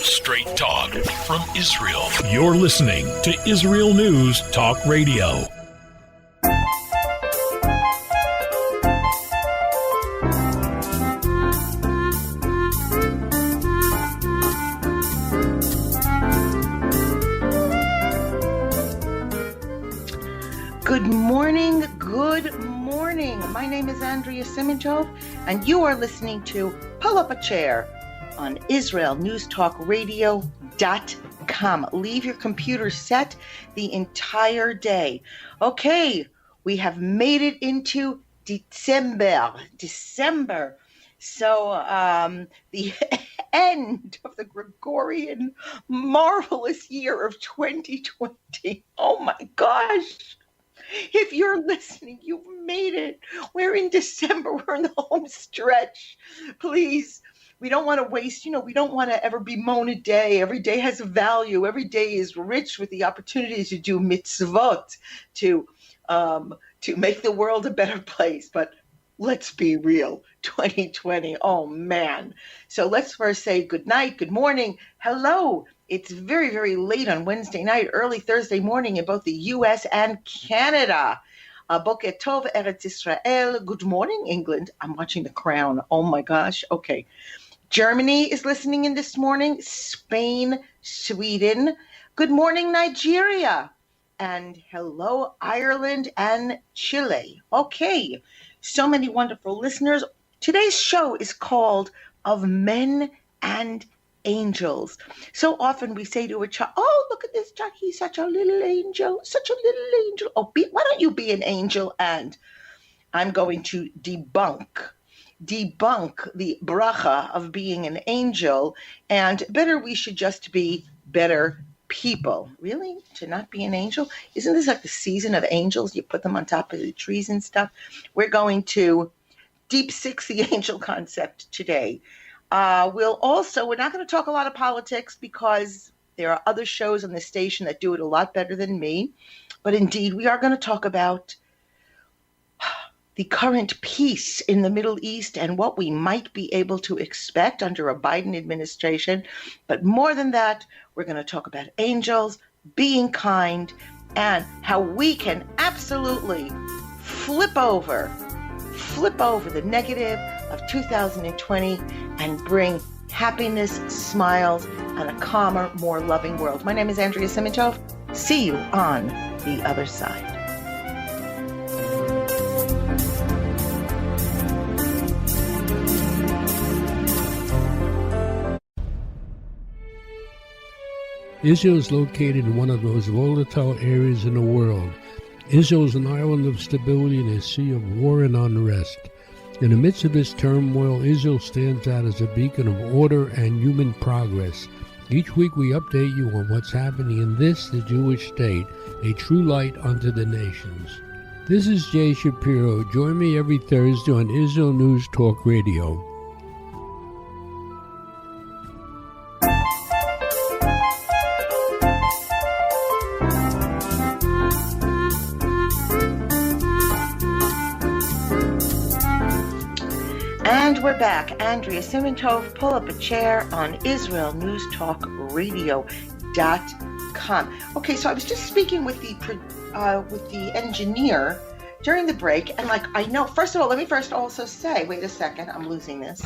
Straight talk from Israel. You're listening to Israel News Talk Radio. Good morning. My name is Andrea Simintov, and you are listening to Pull Up a Chair on IsraelNewsTalkRadio.com. Leave your computer set the entire day. Okay, we have made it into December. So the end of the Gregorian marvelous year of 2020. Oh my gosh. If you're listening, you've made it. We're in December. We're in the home stretch. Please, we don't want to waste, we don't want to ever bemoan a day. Every day has a value. Every day is rich with the opportunities to do mitzvot, to make the world a better place. But let's be real, 2020, oh man. So let's first say good night, good morning, hello. It's very, very late on Wednesday night, early Thursday morning in both the U.S. and Canada. Boker Tov, Eretz Israel. Good morning, England. I'm watching The Crown. Oh, my gosh. Okay. Germany is listening in this morning. Spain, Sweden. Good morning, Nigeria. And hello, Ireland and Chile. Okay. So many wonderful listeners. Today's show is called Of Men and Angels. So often we say to a child, oh, look at this child. He's such a little angel, such a little angel. Oh, why don't you be an angel? And I'm going to debunk the bracha of being an angel. And better, we should just be better people. Really? To not be an angel? Isn't this like the season of angels? You put them on top of the trees and stuff. We're going to deep six the angel concept today. We're not going to talk a lot of politics because there are other shows on the station that do it a lot better than me. But indeed, we are going to talk about the current peace in the Middle East and what we might be able to expect under a Biden administration. But more than that, we're going to talk about angels, being kind, and how we can absolutely flip over the negative of 2020 and bring happiness, smiles, and a calmer, more loving world. My name is Andrea Simintov. See you on the other side. Israel is located in one of the most volatile areas in the world. Israel is an island of stability in a sea of war and unrest. In the midst of this turmoil, Israel stands out as a beacon of order and human progress. Each week we update you on what's happening in this, the Jewish state, a true light unto the nations. This is Jay Shapiro. Join me every Thursday on Israel News Talk Radio. And we're back. Andrea Simintov, pull up a chair on IsraelNewsTalkRadio.com. Okay, so I was just speaking with the engineer during the break, and I know, first of all, let me first also say, wait a second, I'm losing this.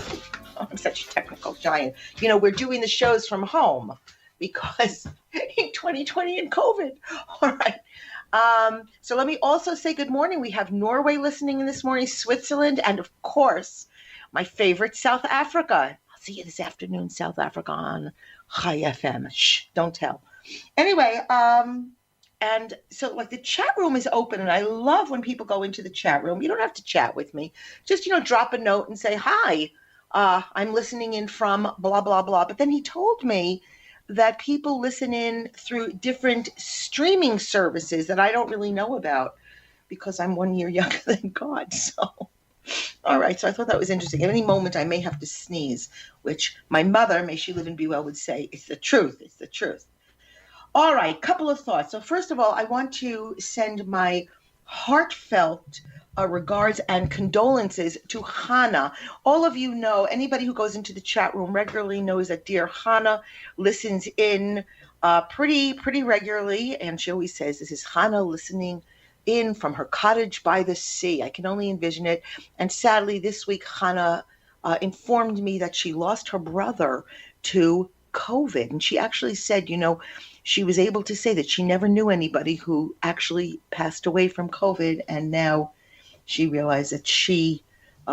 I'm such a technical giant. We're doing the shows from home because in 2020 and COVID. All right. So let me also say good morning. We have Norway listening in this morning, Switzerland, and of course, my favorite, South Africa. I'll see you this afternoon, South Africa on Chai FM. Shh, don't tell. Anyway, and so the chat room is open, and I love when people go into the chat room. You don't have to chat with me. Just, drop a note and say, hi, I'm listening in from blah, blah, blah. But then he told me that people listen in through different streaming services that I don't really know about because I'm 1 year younger than God, so... All right, so I thought that was interesting. At any moment, I may have to sneeze, which my mother, may she live and be well, would say, it's the truth, it's the truth. All right, couple of thoughts. So first of all, I want to send my heartfelt regards and condolences to Hannah. All of you know, anybody who goes into the chat room regularly knows that dear Hannah listens in pretty regularly, and she always says, this is Hannah listening in from her cottage by the sea. I can only envision it. And sadly, this week, Hannah informed me that she lost her brother to COVID. And she actually said, she was able to say that she never knew anybody who actually passed away from COVID. And now she realized that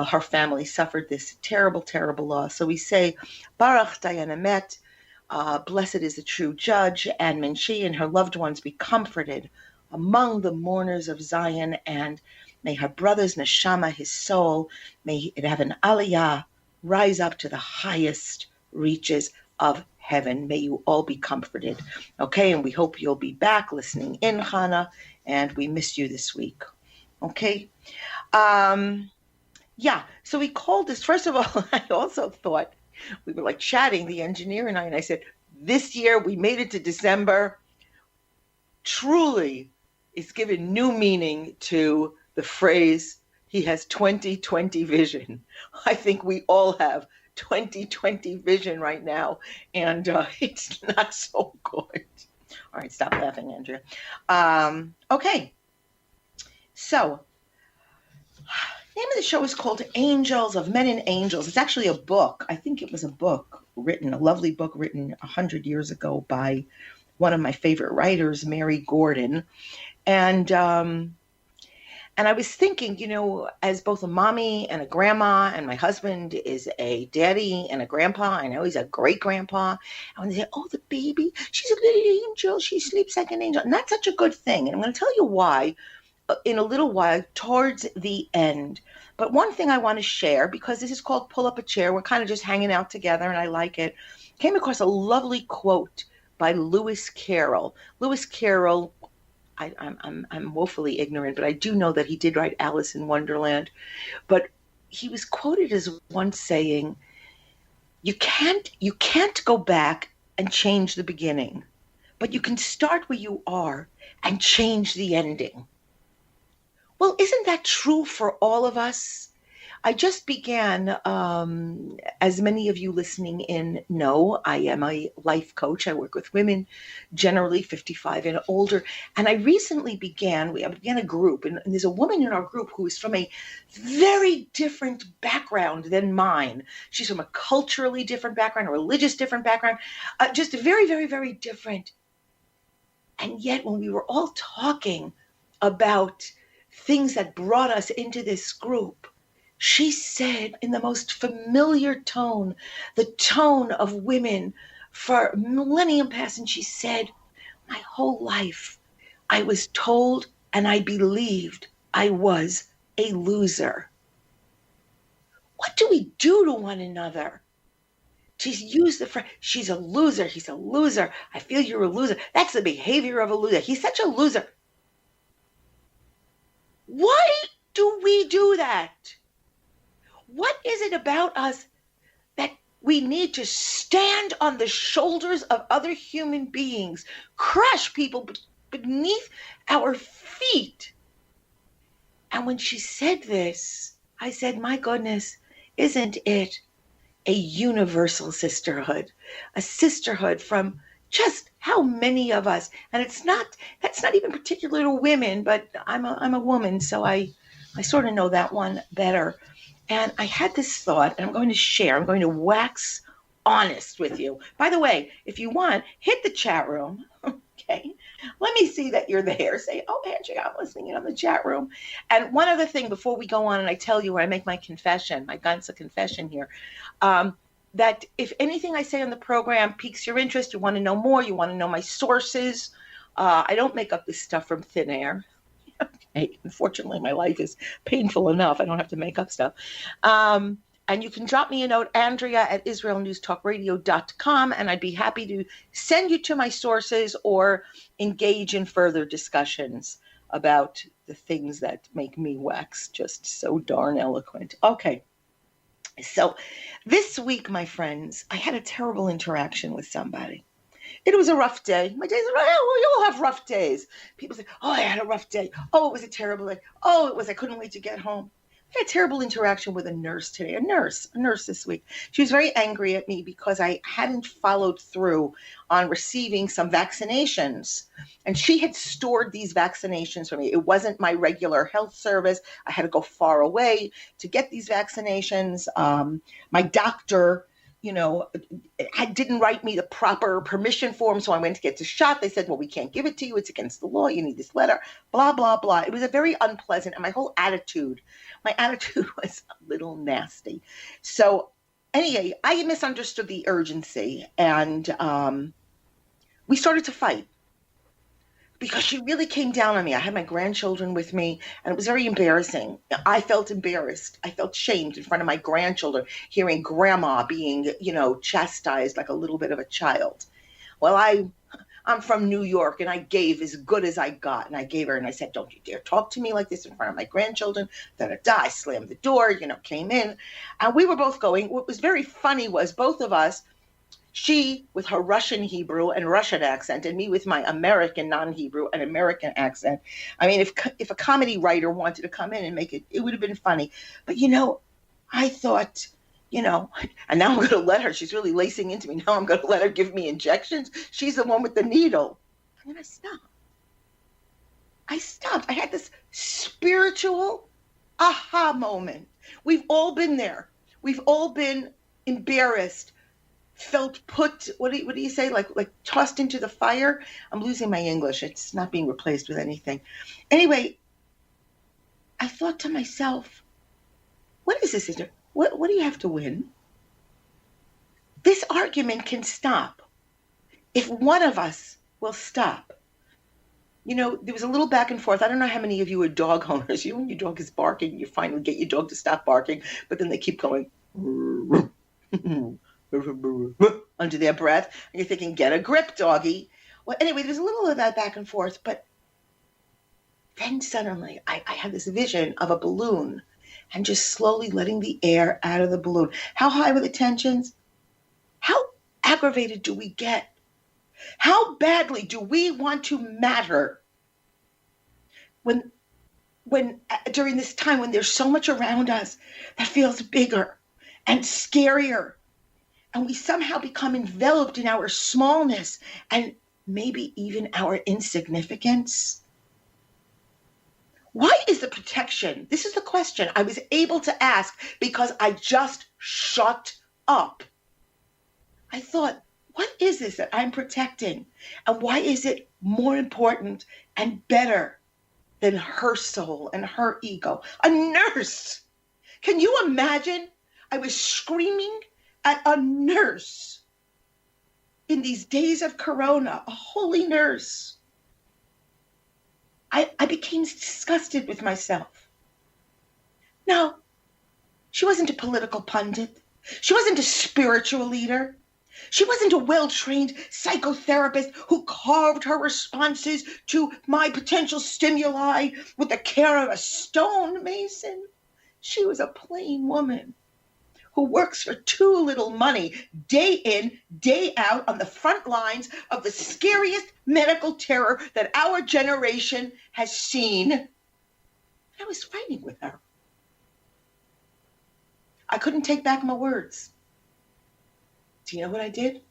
her family suffered this terrible, terrible loss. So we say, Baruch Dayan Emet, blessed is the true judge, and may she and her loved ones be comforted among the mourners of Zion, and may her brother's neshama, his soul, may it have an aliyah, rise up to the highest reaches of heaven. May you all be comforted. Okay, and we hope you'll be back listening in, Hannah, and we miss you this week. Okay. So we called this, first of all, I also thought, we were like chatting, the engineer and I said, this year we made it to December. Truly, it's given new meaning to the phrase, he has 20/20 vision. I think we all have 20/20 vision right now, and it's not so good. All right, stop laughing, Andrea. Okay. So, the name of the show is called Angels of Men and Angels. It's actually a book. I think it was a lovely book written 100 years ago by one of my favorite writers, Mary Gordon. And I was thinking, as both a mommy and a grandma, and my husband is a daddy and a grandpa. I know he's a great grandpa. And when they say, oh, the baby, she's a little angel. She sleeps like an angel. And that's such a good thing. And I'm going to tell you why in a little while towards the end. But one thing I want to share, because this is called Pull Up a Chair. We're kind of just hanging out together and I like it. Came across a lovely quote by Lewis Carroll. Lewis Carroll, I'm woefully ignorant, but I do know that he did write Alice in Wonderland. But he was quoted as once saying, you can't go back and change the beginning, but you can start where you are and change the ending. Well, isn't that true for all of us? I just began, as many of you listening in know, I am a life coach. I work with women, generally 55 and older. And I recently began a group, and there's a woman in our group who is from a very different background than mine. She's from a culturally different background, a religious different background, just very, very, very different. And yet when we were all talking about things that brought us into this group, she said in the most familiar tone, the tone of women for millennium past, and she said, my whole life I was told and I believed I was a loser. What do we do to one another? To use the phrase, she's a loser, he's a loser, I feel you're a loser. That's the behavior of a loser. He's such a loser. Why do we do that? What is it about us that we need to stand on the shoulders of other human beings, crush people beneath our feet? And when she said this, I said, my goodness, isn't it a universal sisterhood? A sisterhood from just how many of us, and that's not even particular to women, but I'm a woman, so I sort of know that one better. And I had this thought, and I'm going to wax honest with you. By the way, if you want, hit the chat room, okay? Let me see that you're there. Say, oh, Andrea, I'm listening in on the chat room. And one other thing before we go on, and I tell you where I make my confession, my Gansa confession here, that if anything I say on the program piques your interest, you want to know more, you want to know my sources, I don't make up this stuff from thin air. Okay. Unfortunately, my life is painful enough. I don't have to make up stuff. And you can drop me a note, Andrea@IsraelNewsTalkRadio.com, and I'd be happy to send you to my sources or engage in further discussions about the things that make me wax just so darn eloquent. Okay. So this week, my friends, I had a terrible interaction with somebody. It was a rough day. My days are, we all have rough days. People say, oh, I had a rough day. Oh, it was a terrible day. Oh, I couldn't wait to get home. I had a terrible interaction with a nurse today, a nurse this week. She was very angry at me because I hadn't followed through on receiving some vaccinations. And she had stored these vaccinations for me. It wasn't my regular health service. I had to go far away to get these vaccinations. My doctor, didn't write me the proper permission form, so I went to get the shot. They said, well, we can't give it to you. It's against the law. You need this letter, blah, blah, blah. It was a very unpleasant, and my attitude was a little nasty. So anyway, I misunderstood the urgency, and we started to fight because she really came down on me. I had my grandchildren with me, and it was very embarrassing. I felt embarrassed. I felt shamed in front of my grandchildren, hearing grandma being, chastised like a little bit of a child. Well, I'm from New York, and I gave as good as I got. And I gave her, and I said, don't you dare talk to me like this in front of my grandchildren. I slammed the door, came in. And we were both going. What was very funny was both of us, she with her Russian Hebrew and Russian accent, and me with my American non-Hebrew and American accent. I mean, if a comedy writer wanted to come in and make it, it would have been funny. But, I thought, and now I'm going to let her, she's really lacing into me. Now I'm going to let her give me injections. She's the one with the needle. And then I stopped. I had this spiritual aha moment. We've all been there. We've all been embarrassed, felt put, what do you say, like tossed into the fire. I'm losing my English. It's not being replaced with anything. Anyway, I thought to myself, what is this? What do you have to win? This argument can stop if one of us will stop. There was a little back and forth. I don't know how many of you are dog owners. When your dog is barking, you finally get your dog to stop barking, but then they keep going under their breath, and you're thinking, get a grip, doggy. Well, anyway, there's a little of that back and forth, but then suddenly I had this vision of a balloon and just slowly letting the air out of the balloon. How high were the tensions? How aggravated do we get? How badly do we want to matter when during this time when there's so much around us that feels bigger and scarier, and we somehow become enveloped in our smallness and maybe even our insignificance? Why is the protection? This is the question I was able to ask because I just shut up. I thought, what is this that I'm protecting? And why is it more important and better than her soul and her ego? A nurse. Can you imagine? I was screaming at a nurse in these days of Corona, a holy nurse. I became disgusted with myself. No, she wasn't a political pundit. She wasn't a spiritual leader. She wasn't a well-trained psychotherapist who carved her responses to my potential stimuli with the care of a stonemason. She was a plain woman who works for too little money, day in, day out, on the front lines of the scariest medical terror that our generation has seen. I was fighting with her. I couldn't take back my words. Do you know what I did?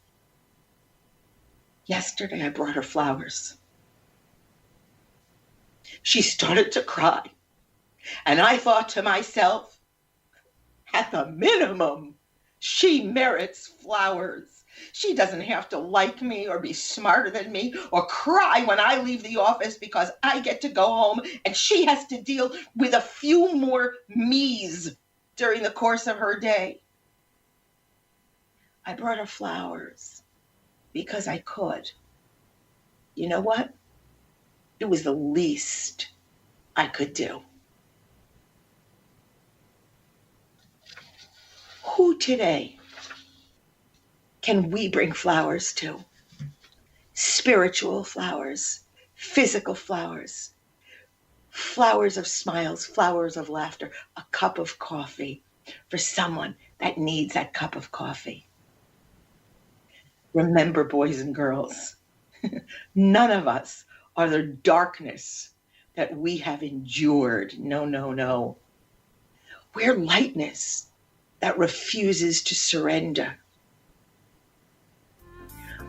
Yesterday, I brought her flowers. She started to cry. And I thought to myself, at the minimum, she merits flowers. She doesn't have to like me or be smarter than me or cry when I leave the office because I get to go home and she has to deal with a few more me's during the course of her day. I brought her flowers because I could. You know what? It was the least I could do. Who today can we bring flowers to? Spiritual flowers, physical flowers, flowers of smiles, flowers of laughter, a cup of coffee for someone that needs that cup of coffee. Remember, boys and girls, none of us are the darkness that we have endured. No, no, no. We're lightness that refuses to surrender.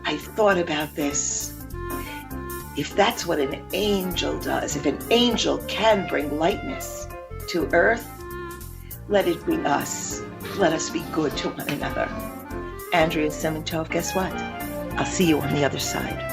I thought about this. If that's what an angel does, if an angel can bring lightness to earth, let it be us. Let us be good to one another. Andrea Simantov, guess what? I'll see you on the other side.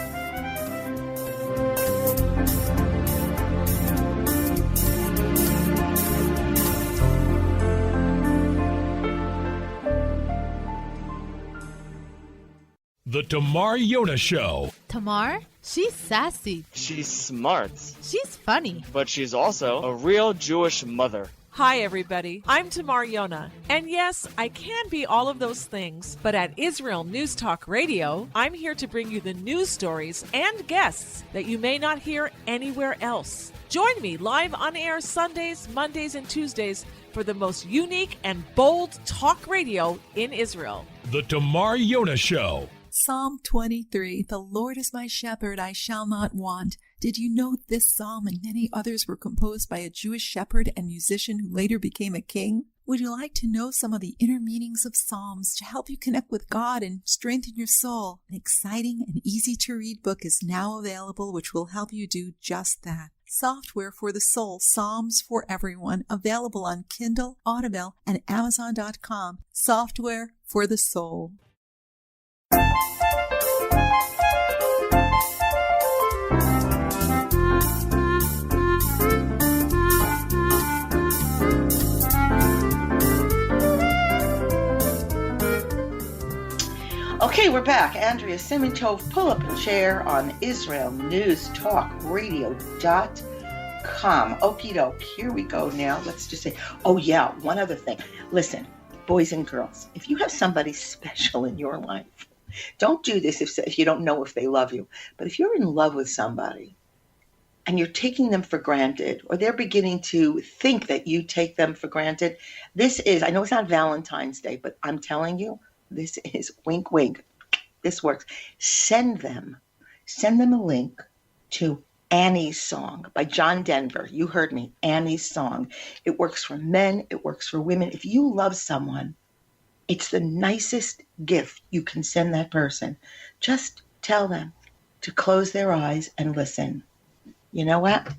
The Tamar Yona Show. Tamar? She's sassy. She's smart. She's funny. But she's also a real Jewish mother. Hi, everybody. I'm Tamar Yona. And yes, I can be all of those things, but at Israel News Talk Radio, I'm here to bring you the news stories and guests that you may not hear anywhere else. Join me live on air Sundays, Mondays, and Tuesdays for the most unique and bold talk radio in Israel. The Tamar Yona Show. Psalm 23, the Lord is my shepherd, I shall not want. Did you know this psalm and many others were composed by a Jewish shepherd and musician who later became a king? Would you like to know some of the inner meanings of psalms to help you connect with God and strengthen your soul? An exciting and easy-to-read book is now available which will help you do just that. Software for the Soul, Psalms for Everyone, available on Kindle, Audible, and Amazon.com. Software for the Soul. Okay, we're back. Andrea Simantov, pull up a chair on IsraelNewsTalkRadio.com. Okie doke, here we go now. Let's just say, oh yeah, one other thing. Listen, boys and girls, if you have somebody special in your life, don't do this if you don't know if they love you. But if you're in love with somebody and you're taking them for granted, or they're beginning to think that you take them for granted, this is, I know it's not Valentine's Day, but I'm telling you, this is wink, wink. This works. Send them a link to Annie's Song by John Denver. You heard me, Annie's Song. It works for men. It works for women. If you love someone, it's the nicest gift you can send that person. Just tell them to close their eyes and listen. You know what?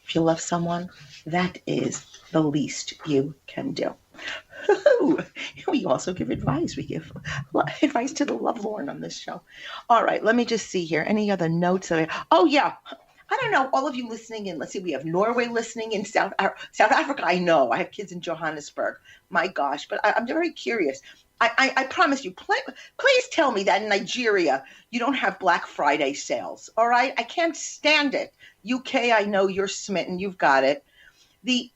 If you love someone, that is the least you can do. We also give advice. We give advice to the lovelorn on this show. All right, let me just see here. Any other notes? Oh, yeah. I don't know. All of you listening in. Let's see. We have Norway listening in South Africa. I know. I have kids in Johannesburg. My gosh. But I'm very curious. I promise you, please tell me that in Nigeria you don't have Black Friday sales. All right? I can't stand it. UK, I know you're smitten. You've got it. The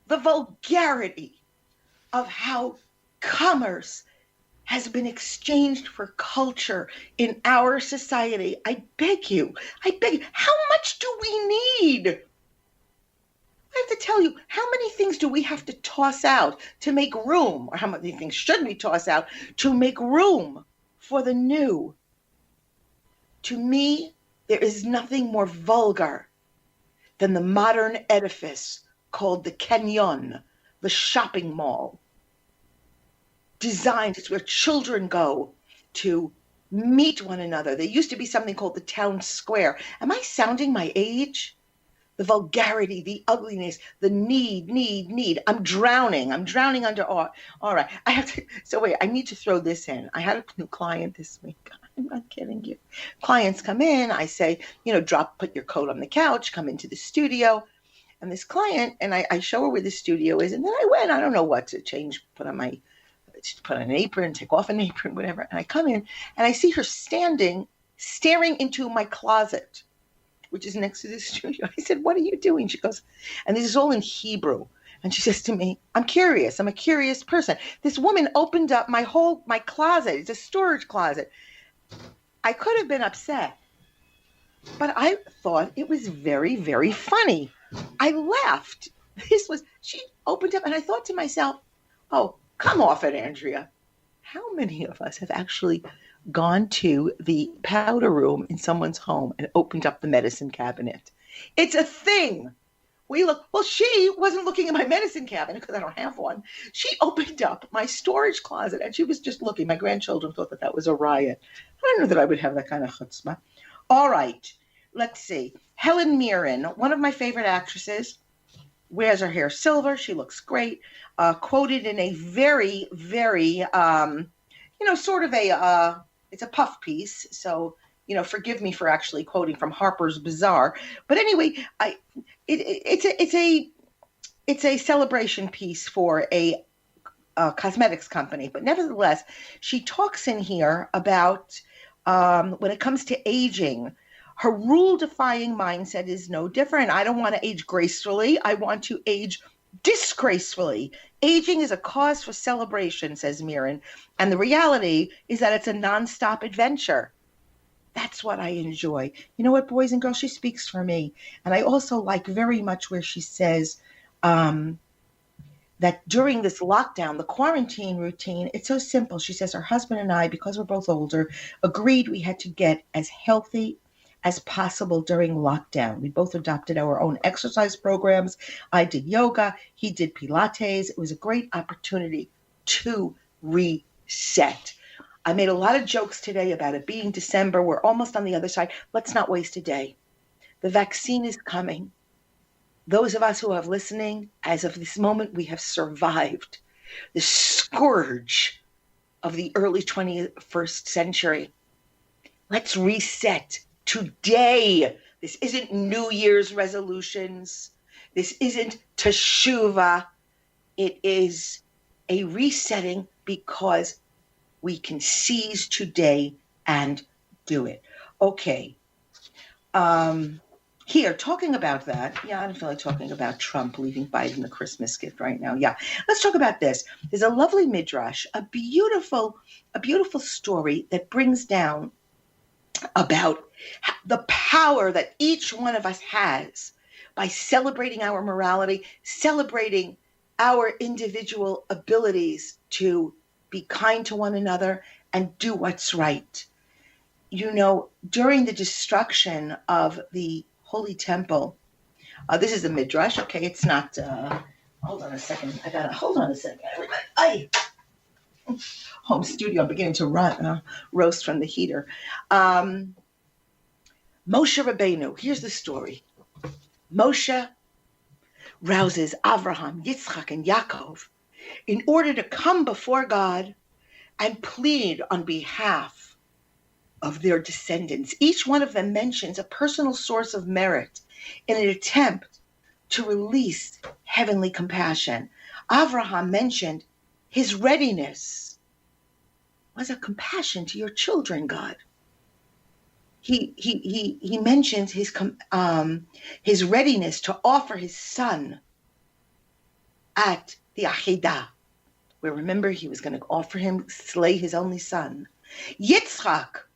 vulgarity of how commerce has been exchanged for culture in our society. I beg you, how much do we need? I have to tell you, how many things do we have to toss out to make room, or how many things should we toss out to make room for the new? To me, there is nothing more vulgar than the modern edifice called the Kenyon, the shopping mall. Designed, it's where children go to meet one another. There used to be something called the town square. Am I sounding my age? The vulgarity, the ugliness, the need. I'm drowning under all right. I need to throw this in. I had a new client this week. I'm not kidding you. Clients come in, I say, put your coat on the couch, come into the studio. And this client, and I show her where the studio is, and then I went, I don't know what to change, put on an apron, take off an apron, whatever. And I come in, and I see her staring into my closet, which is next to the studio. I said, what are you doing? She goes, and this is all in Hebrew. And she says to me, I'm curious. I'm a curious person. This woman opened up my closet. It's a storage closet. I could have been upset, but I thought it was very, very funny. I laughed. She opened up, and I thought to myself, oh, come off it, Andrea. how many of us have actually gone to the powder room in someone's home and opened up the medicine cabinet? It's a thing. She wasn't looking at my medicine cabinet because I don't have one. She opened up my storage closet and she was just looking. My grandchildren thought that was a riot. I don't know that I would have that kind of chutzpah. All right, let's see. Helen Mirren, one of my favorite actresses, wears her hair silver. She looks great. Quoted in a very, very, sort of it's a puff piece. So, forgive me for actually quoting from Harper's Bazaar. But anyway, it's a celebration piece for a cosmetics company. But nevertheless, she talks in here about when it comes to aging, her rule-defying mindset is no different. I don't want to age gracefully. I want to age disgracefully. Aging is a cause for celebration, says Mirren. And the reality is that it's a nonstop adventure. That's what I enjoy. You know what, boys and girls? She speaks for me. And I also like very much where she says that during this lockdown, the quarantine routine, it's so simple. She says her husband and I, because we're both older, agreed we had to get as healthy as possible during lockdown. We both adopted our own exercise programs. I did yoga. He did Pilates. It was a great opportunity to reset. I made a lot of jokes today about it being December. We're almost on the other side. Let's not waste a day. The vaccine is coming. Those of us who are listening, as of this moment, we have survived the scourge of the early 21st century. Let's reset today. This isn't New Year's resolutions. This isn't Teshuvah. It is a resetting because we can seize today and do it. Okay. Here, talking about that. Yeah, I don't feel like talking about Trump leaving Biden the Christmas gift right now. Yeah, let's talk about this. There's a lovely midrash, a beautiful story that brings down about the power that each one of us has by celebrating our morality, celebrating our individual abilities to be kind to one another and do what's right. During the destruction of the Holy Temple, this is a midrash. Okay, it's not. Hold on a second. Hold on a second, everybody. Home studio. I'm beginning to roast from the heater. Moshe Rabbeinu. Here's the story. Moshe rouses Avraham, Yitzchak, and Yaakov in order to come before God and plead on behalf of their descendants. Each one of them mentions a personal source of merit in an attempt to release heavenly compassion. Avraham mentioned his readiness was a compassion to your children, God. He mentions his readiness to offer his son at the Achidah, where remember he was going to slay his only son. Yitzchak,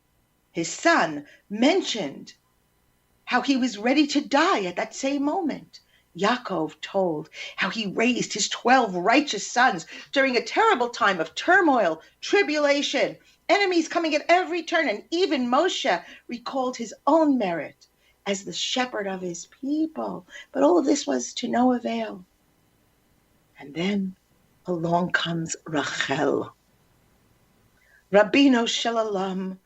his son, mentioned how he was ready to die at that same moment. Yaakov told how he raised his 12 righteous sons during a terrible time of turmoil, tribulation, enemies coming at every turn, and even Moshe recalled his own merit as the shepherd of his people. But all of this was to no avail. And then along comes Rachel. Rabbeinu Shalom,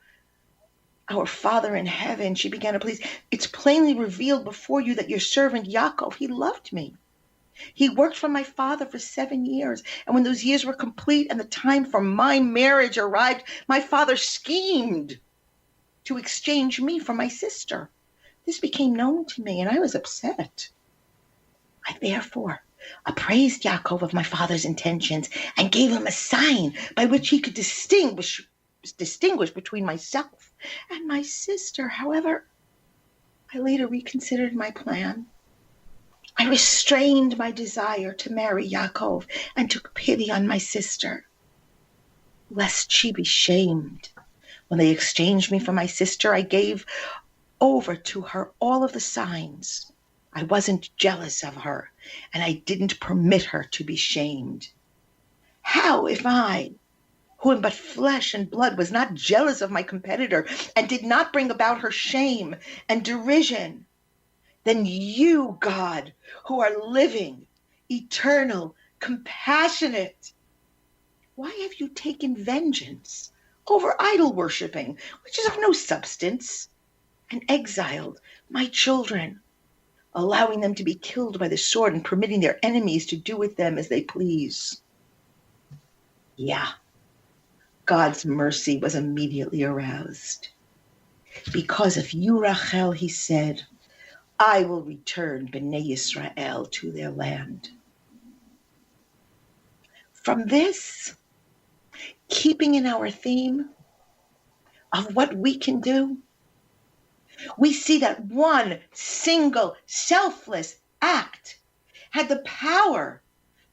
our Father in heaven, she began to plead. It's plainly revealed before you that your servant Yaakov, he loved me. He worked for my father for 7 years. And when those years were complete and the time for my marriage arrived, my father schemed to exchange me for my sister. This became known to me and I was upset. I therefore appraised Yaakov of my father's intentions and gave him a sign by which he could distinguish between myself and my sister. However, I later reconsidered my plan. I restrained my desire to marry Yaakov and took pity on my sister, lest she be shamed. When they exchanged me for my sister, I gave over to her all of the signs. I wasn't jealous of her, and I didn't permit her to be shamed. How if I, who in but flesh and blood was not jealous of my competitor and did not bring about her shame and derision, then you, God, who are living, eternal, compassionate, why have you taken vengeance over idol worshipping, which is of no substance, and exiled my children, allowing them to be killed by the sword and permitting their enemies to do with them as they please? Yeah, God's mercy was immediately aroused. Because of you, Rachel, he said, I will return Bnei Yisrael to their land. From this, keeping in our theme of what we can do, we see that one single selfless act had the power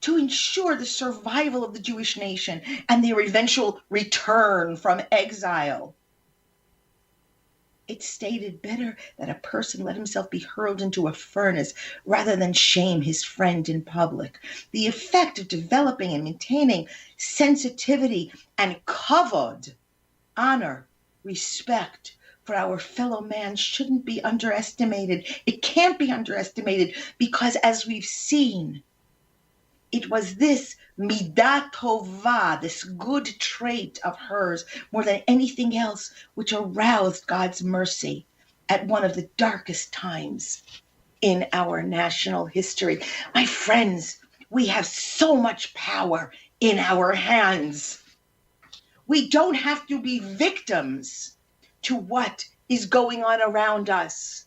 to ensure the survival of the Jewish nation and their eventual return from exile. It stated better that a person let himself be hurled into a furnace rather than shame his friend in public. The effect of developing and maintaining sensitivity and kavod, honor, respect for our fellow man shouldn't be underestimated. It can't be underestimated because, as we've seen, it was this midah tovah, this good trait of hers, more than anything else, which aroused God's mercy at one of the darkest times in our national history. My friends, we have so much power in our hands. We don't have to be victims to what is going on around us.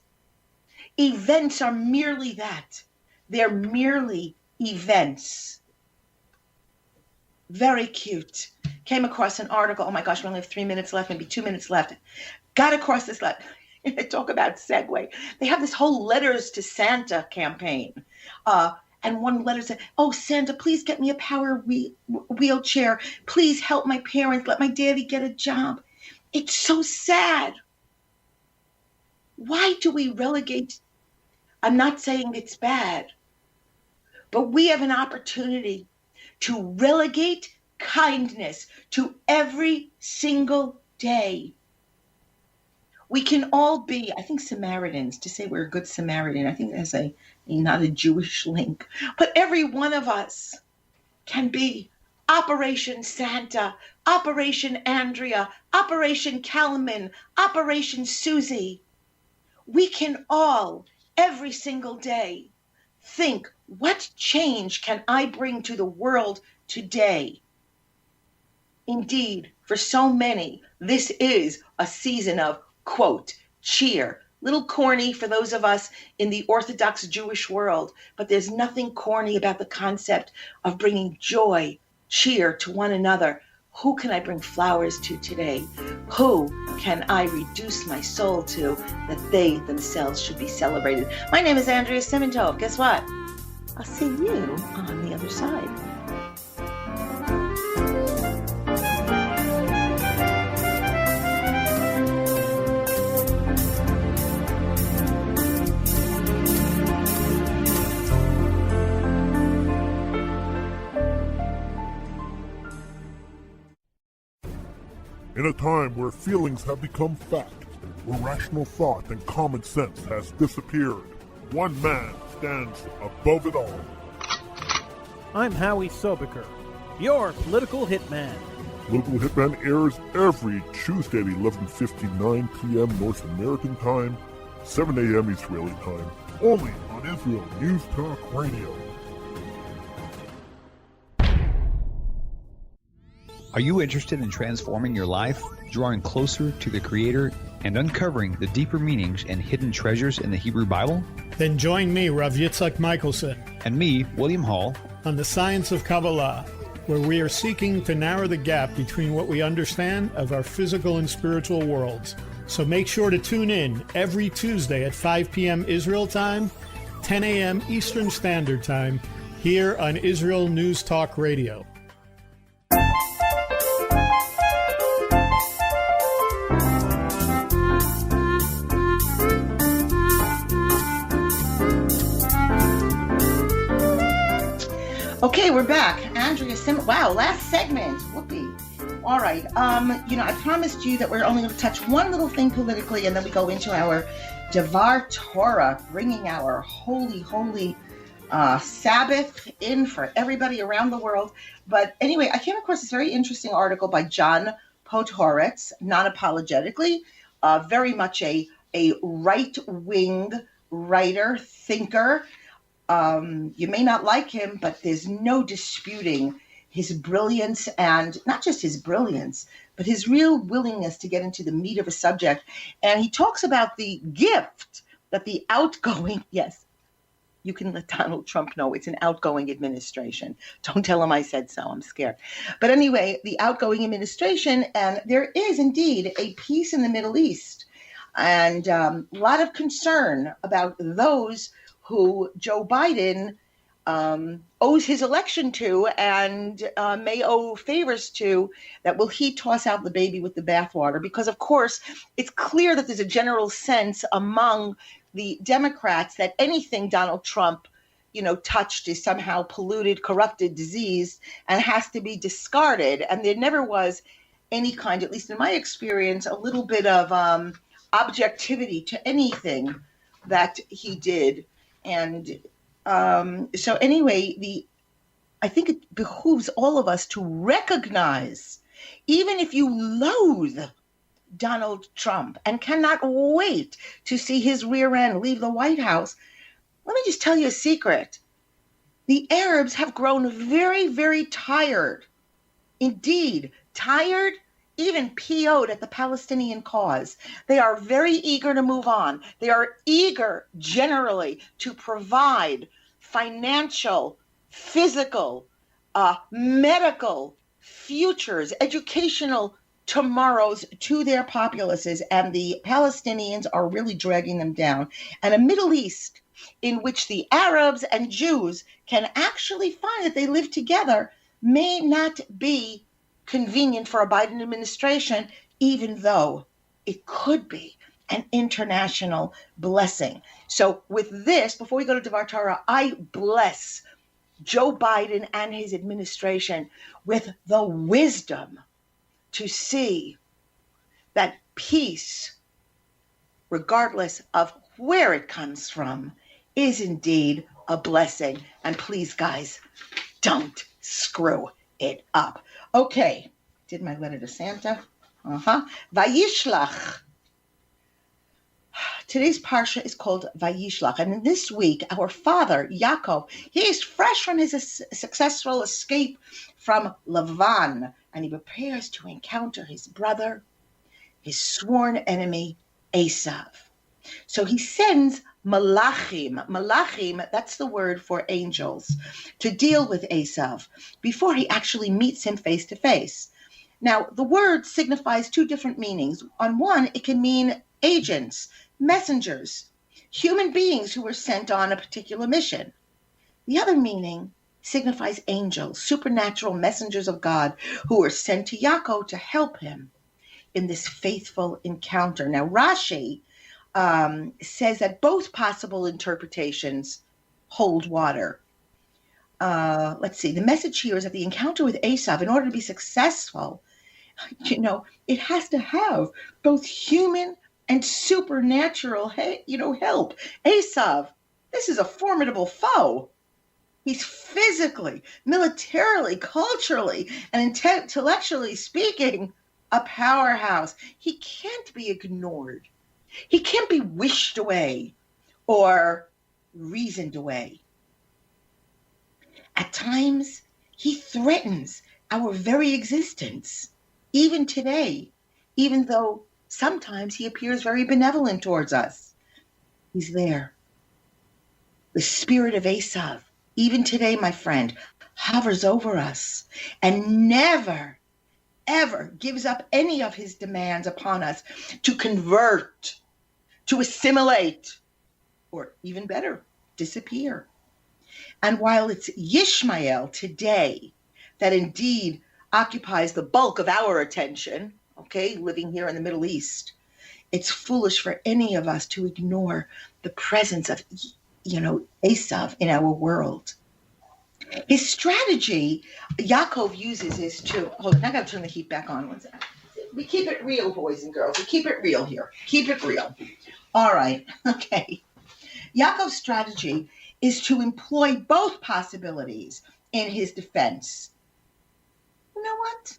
Events are merely that. They're merely events. Very cute. Came across an article. Oh my gosh, we only have 3 minutes left, maybe 2 minutes left. Got across this left. Talk about segue. They have this whole Letters to Santa campaign. And one letter said, oh, Santa, please get me a power wheelchair. Please help my parents. Let my daddy get a job. It's so sad. Why do we relegate? I'm not saying it's bad, but we have an opportunity to relegate kindness to every single day. We can all be, I think, Samaritans. To say we're a good Samaritan, I think that's not a Jewish link. But every one of us can be Operation Santa, Operation Andrea, Operation Kalman, Operation Susie. We can all, every single day, think, what change can I bring to the world today? Indeed, for so many, this is a season of, quote, cheer. Little corny for those of us in the Orthodox Jewish world, but there's nothing corny about the concept of bringing joy, cheer to one another. Who can I bring flowers to today? Who can I reduce my soul to that they themselves should be celebrated? My name is Andrea Simantov. Guess what? I'll see you on the other side. In a time where feelings have become fact, where rational thought and common sense has disappeared, one man stands above it all. I'm Howie Sobiker, your political hitman. Political Hitman airs every Tuesday at 11:59 p.m. North American time, 7 a.m. Israeli time, only on Israel News Talk Radio. Are you interested in transforming your life, drawing closer to the Creator, and uncovering the deeper meanings and hidden treasures in the Hebrew Bible? Then join me, Rav Yitzhak Michelson, and me, William Hall, on The Science of Kabbalah, where we are seeking to narrow the gap between what we understand of our physical and spiritual worlds. So make sure to tune in every Tuesday at 5 p.m. Israel time, 10 a.m. Eastern Standard Time, here on Israel News Talk Radio. Okay, we're back. Andrea Wow, last segment. Whoopee. All right. I promised you that we're only going to touch one little thing politically, and then we go into our Devar Torah, bringing our holy Sabbath in for everybody around the world. But anyway, I came across this very interesting article by John Podhoretz, non-apologetically, very much a right-wing writer, thinker. You may not like him, but there's no disputing his brilliance, and not just his brilliance, but his real willingness to get into the meat of a subject. And he talks about the gift that the outgoing, yes, you can let Donald Trump know it's an outgoing administration. Don't tell him I said so. I'm scared. But anyway, the outgoing administration, and there is indeed a peace in the Middle East, and a lot of concern about those who Joe Biden owes his election to and may owe favors to, that will he toss out the baby with the bathwater? Because, of course, it's clear that there's a general sense among the Democrats that anything Donald Trump, touched is somehow polluted, corrupted, diseased, and has to be discarded. And there never was any kind, at least in my experience, a little bit of objectivity to anything that he did. And so anyway, I think it behooves all of us to recognize, even if you loathe Donald Trump and cannot wait to see his rear end leave the White House, let me just tell you a secret. The Arabs have grown very, very tired. Indeed, tired, even PO'd at the Palestinian cause. They are very eager to move on. They are eager generally to provide financial, physical, medical futures, educational tomorrows to their populaces, and the Palestinians are really dragging them down. And a Middle East in which the Arabs and Jews can actually find that they live together may not be convenient for a Biden administration, even though it could be an international blessing. So with this, before we go to Devar Torah, I bless Joe Biden and his administration with the wisdom to see that peace, regardless of where it comes from, is indeed a blessing. And please, guys, don't screw it up. Okay, did my letter to Santa? Vayishlach. Today's parsha is called Vayishlach, and this week our father Yaakov, he is fresh from his successful escape from Lavan, and he prepares to encounter his brother, his sworn enemy Esav. So he sends malachim. Malachim, that's the word for angels, to deal with Esav before he actually meets him face to face. Now, the word signifies two different meanings. On one, it can mean agents, messengers, human beings who were sent on a particular mission. The other meaning signifies angels, supernatural messengers of God who were sent to Yaakov to help him in this faithful encounter. Now, Rashi says that both possible interpretations hold water. Let's see. The message here is that the encounter with Esav, in order to be successful, it has to have both human and supernatural, help. Esav, this is a formidable foe. He's physically, militarily, culturally, and intellectually speaking, a powerhouse. He can't be ignored. He can't be wished away or reasoned away. At times, he threatens our very existence, even today, even though sometimes he appears very benevolent towards us. He's there. The spirit of Esav, even today, my friend, hovers over us and never, ever gives up any of his demands upon us to convert, to assimilate, or even better, disappear. And while it's Yishmael today that indeed occupies the bulk of our attention, living here in the Middle East, it's foolish for any of us to ignore the presence of Esav in our world. His strategy, Yaakov uses is to, hold on, I got to turn the heat back on one second. We keep it real, boys and girls. We keep it real here. Keep it real. All right, okay. Yaakov's strategy is to employ both possibilities in his defense. You know what?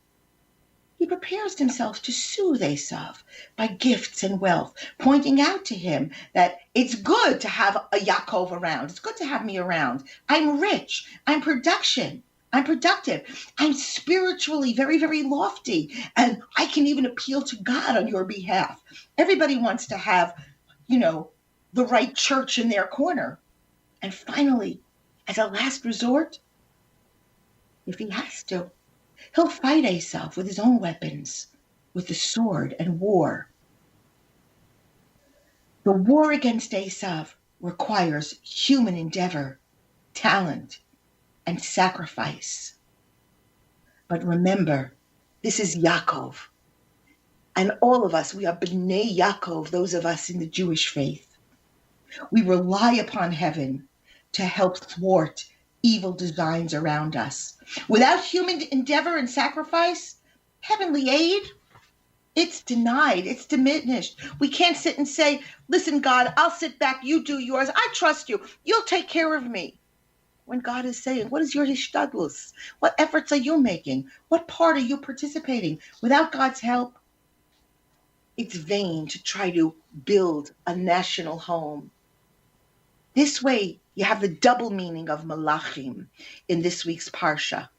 He prepares himself to soothe Esav by gifts and wealth, pointing out to him that it's good to have a Yaakov around. It's good to have me around. I'm rich. I'm productive. I'm spiritually very, very lofty. And I can even appeal to God on your behalf. Everybody wants to have, the right church in their corner. And finally, as a last resort, if he has to, he'll fight Esav with his own weapons, with the sword and war. The war against Esav requires human endeavor, talent, and sacrifice. But remember, this is Yaakov. And all of us, we are B'nai Yaakov, those of us in the Jewish faith. We rely upon heaven to help thwart evil designs around us. Without human endeavor and sacrifice, heavenly aid, it's denied, it's diminished. We can't sit and say, listen, God, I'll sit back, you do yours. I trust you. You'll take care of me. When God is saying, what is your hishtadlus? What efforts are you making? What part are you participating? Without God's help, it's vain to try to build a national home. This way, you have the double meaning of Malachim in this week's Parsha.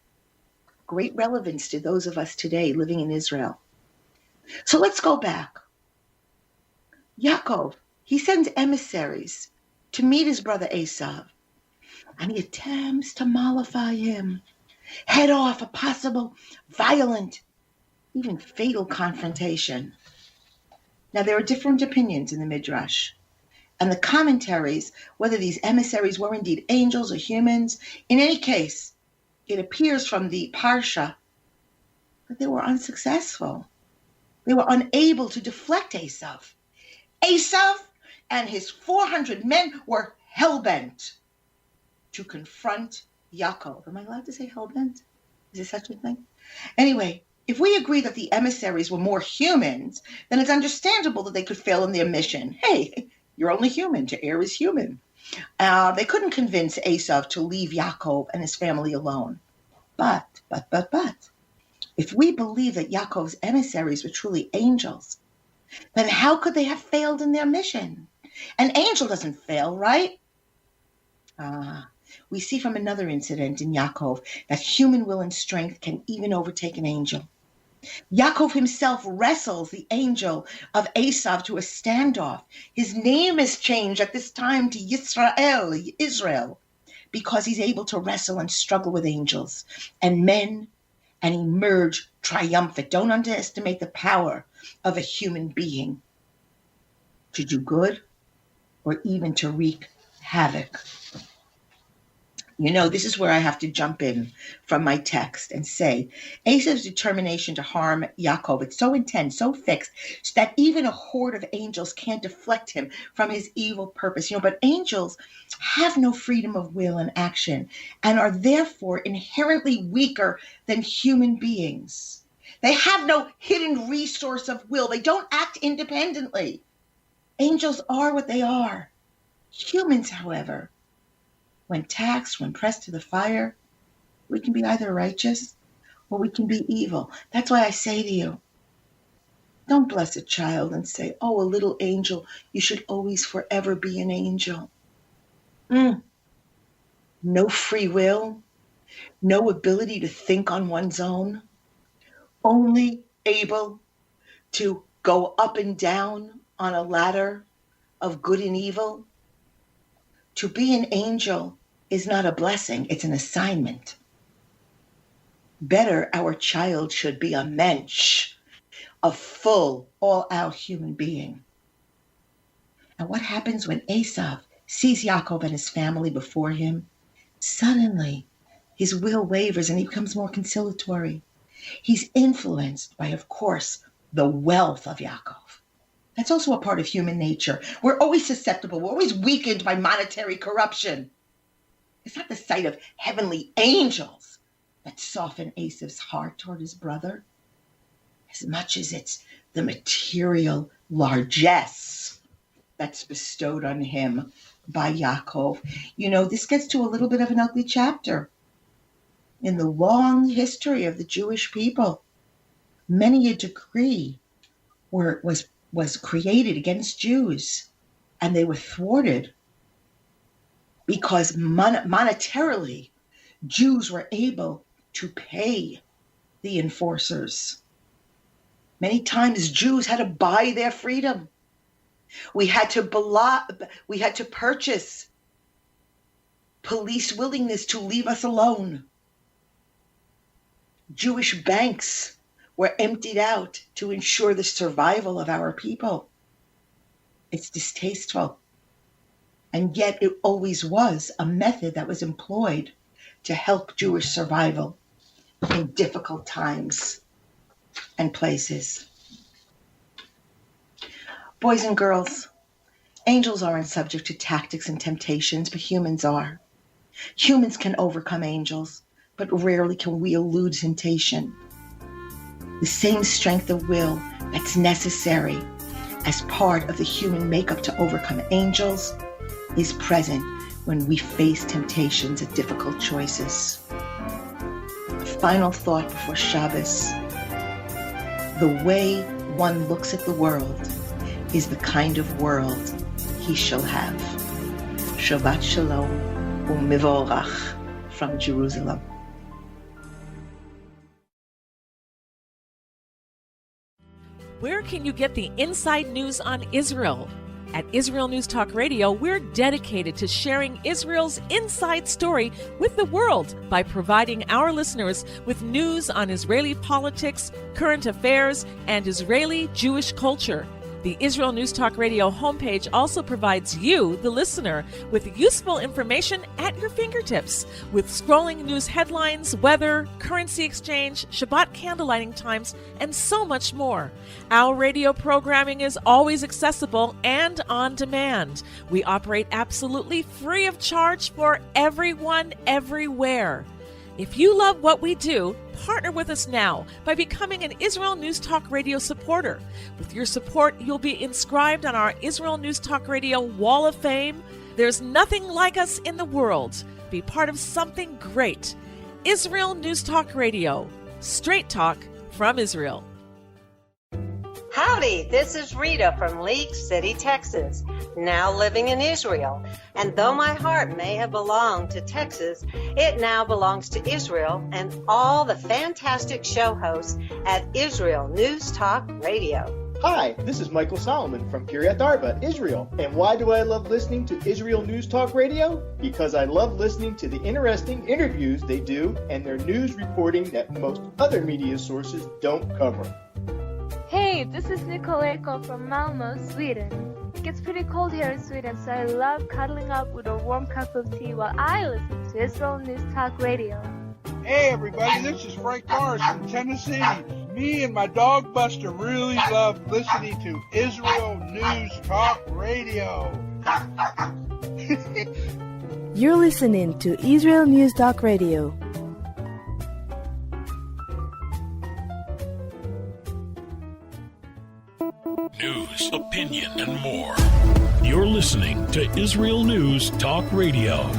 Great relevance to those of us today living in Israel. So let's go back. Yaakov, he sends emissaries to meet his brother Esav, and he attempts to mollify him, head off a possible violent, even fatal confrontation. Now, there are different opinions in the Midrash. And the commentaries, whether these emissaries were indeed angels or humans, in any case, it appears from the Parsha that they were unsuccessful. They were unable to deflect Esav. Esav and his 400 men were hell-bent to confront Yaakov. Am I allowed to say hell-bent? Is there such a thing? Anyway, if we agree that the emissaries were more humans, then it's understandable that they could fail in their mission. Hey, you're only human. To err is human. They couldn't convince Esav to leave Yaakov and his family alone. But, if we believe that Yaakov's emissaries were truly angels, then how could they have failed in their mission? An angel doesn't fail, right? We see from another incident in Yaakov that human will and strength can even overtake an angel. Yaakov himself wrestles the angel of Esav to a standoff. His name is changed at this time to Yisrael, Israel, because he's able to wrestle and struggle with angels and men and emerge triumphant. Don't underestimate the power of a human being to do good or even to wreak havoc. This is where I have to jump in from my text and say, Esav's determination to harm Yaakov, it's so intense, so fixed, that even a horde of angels can't deflect him from his evil purpose. But angels have no freedom of will and action and are therefore inherently weaker than human beings. They have no hidden resource of will. They don't act independently. Angels are what they are. Humans, however, when taxed, when pressed to the fire, we can be either righteous or we can be evil. That's why I say to you, don't bless a child and say, oh, a little angel, you should always forever be an angel. No free will, no ability to think on one's own, only able to go up and down on a ladder of good and evil. To be an angel is not a blessing, it's an assignment. Better, our child should be a mensch, a full, all-out human being. And what happens when Esav sees Yaakov and his family before him? Suddenly, his will wavers and he becomes more conciliatory. He's influenced by, of course, the wealth of Yaakov. That's also a part of human nature. We're always susceptible. We're always weakened by monetary corruption. It's not the sight of heavenly angels that soften Esav's heart toward his brother, as much as it's the material largesse that's bestowed on him by Yaakov. You know, this gets to a little bit of an ugly chapter in the long history of the Jewish people. Many a decree was created against Jews, and they were thwarted because monetarily Jews were able to pay the enforcers. Many times Jews had to buy their freedom. We had to purchase police willingness to leave us alone. Jewish banks were emptied out to ensure the survival of our people. It's distasteful. And yet it always was a method that was employed to help Jewish survival in difficult times and places. Boys and girls, angels aren't subject to tactics and temptations, but humans are. Humans can overcome angels, but rarely can we elude temptation. The same strength of will that's necessary as part of the human makeup to overcome angels is present when we face temptations and difficult choices. A final thought before Shabbos. The way one looks at the world is the kind of world he shall have. Shabbat Shalom u'Mivorach from Jerusalem. Where can you get the inside news on Israel? At Israel News Talk Radio, we're dedicated to sharing Israel's inside story with the world by providing our listeners with news on Israeli politics, current affairs, and Israeli Jewish culture. The Israel News Talk Radio homepage also provides you, the listener, with useful information at your fingertips, with scrolling news headlines, weather, currency exchange, Shabbat candlelighting times, and so much more. Our radio programming is always accessible and on demand. We operate absolutely free of charge for everyone, everywhere. If you love what we do, partner with us now by becoming an Israel News Talk Radio supporter. With your support, you'll be inscribed on our Israel News Talk Radio Wall of Fame. There's nothing like us in the world. Be part of something great. Israel News Talk Radio. Straight talk from Israel. Howdy, this is Rita from League City, Texas, now living in Israel. And though my heart may have belonged to Texas, it now belongs to Israel and all the fantastic show hosts at Israel News Talk Radio. Hi, this is Michael Solomon from Kiryat Arba, Israel. And why do I love listening to Israel News Talk Radio? Because I love listening to the interesting interviews they do and their news reporting that most other media sources don't cover. Hey, this is Nicole Eko from Malmö, Sweden. It gets pretty cold here in Sweden, so I love cuddling up with a warm cup of tea while I listen to Israel News Talk Radio. Hey everybody, this is Frank Morris from Tennessee. Me and my dog Buster really love listening to Israel News Talk Radio. You're listening to Israel News Talk Radio. News, opinion, and more. You're listening to Israel News Talk Radio.